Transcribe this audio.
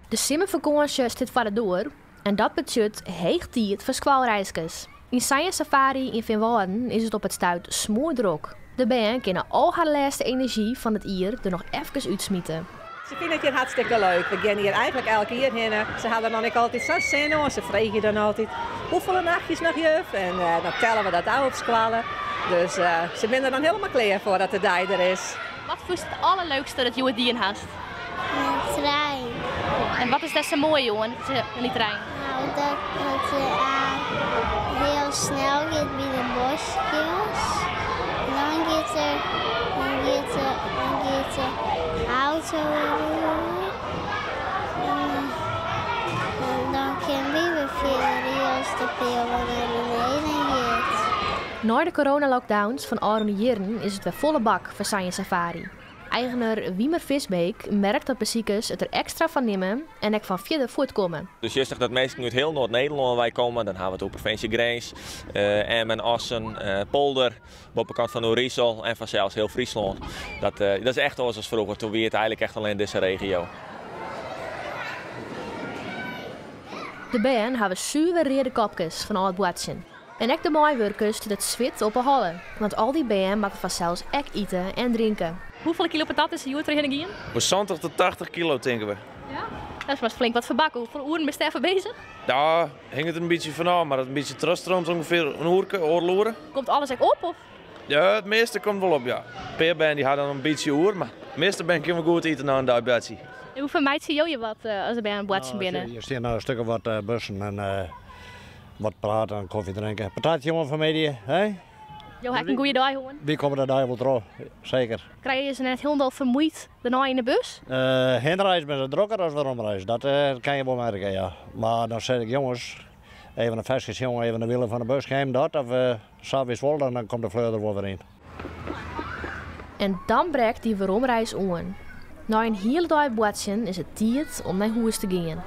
De simmervakantie staat voor de deur en dat betekent heeg tijd voor squalreisjes. In Science Safari in Finwalden is het op het stuit smoordrok. De band kunnen al haar laatste energie van het jaar er nog even uitsmieten. Ze vinden het hier hartstikke leuk. We gaan hier eigenlijk elke keer heen. Ze hadden dan ook altijd zo'n zin in. Ze vregen dan altijd hoeveel nachtjes nog juf. En dan tellen we dat ook op squallen. Dus ze zijn er dan helemaal klaar voor dat de dag er is. Wat vond je het allerleukste dat je dien had? Een trein. En wat is dat zo mooi, jongen, in die trein? Nou, dat je heel snel gaat bij de bosjes. En dan gaat de auto en dan kunnen we weer als de pil naar beneden gaat. Na de coronalockdowns van Aron jaren is het weer volle bak voor Science Safari. Eigenaar Wiemer Visbeek merkt dat bezoekers het er extra van nemen en ook van verder voortkomen. Dus je zegt dat mensen uit heel Noord-Nederland wij komen, dan hebben we het op provincie Grens, Emmen, Assen, Polder, bovenkant van Oerisel en vanzelfs heel Friesland. Dat is echt als vroeger, toen we het eigenlijk echt alleen in deze regio. De band hebben zuur rode kopjes van al het boatsen. En ook de maaiwerkers die het zwit op de hallen, want al die band maken vanzelfs ook eten en drinken. Hoeveel kilo patat is er hier gaan? Voor 70 tot 80 kilo denken we. Ja? Dat is maar flink wat verbakken. Hoeveel uren ben je even bezig? Ja, hing het een beetje vanaf, maar het een beetje terugstroomt ongeveer een uurke, oorloren. Komt alles ook op? Of? Ja, het meeste komt wel op, ja. Per die had dan een beetje uur, maar het meeste ben ik goed eten na een dagbatje. En hoeveel meid zie je wat als er bij een bootje binnen? Je ziet nou een stuk of wat bussen en wat praten en koffie drinken. Patatje jongen van media, hè? Jo, heb ik een goede dag, jongen. Wie komen er daar wel terug? Zeker. Krijg je ze net heel vermoeid daarna in de bus? Heen reizen met een drukker als we omreizen. Dat kan je wel merken, ja. Maar dan zeg ik jongens, even een vestjes jongen, even de wielen van de bus, geheim dat. Of s'avonds wel, dan komt de vleur er wel weer in. En dan breekt die weeromreis aan. Na een hele dag bootsen is het tijd om naar huis te gaan.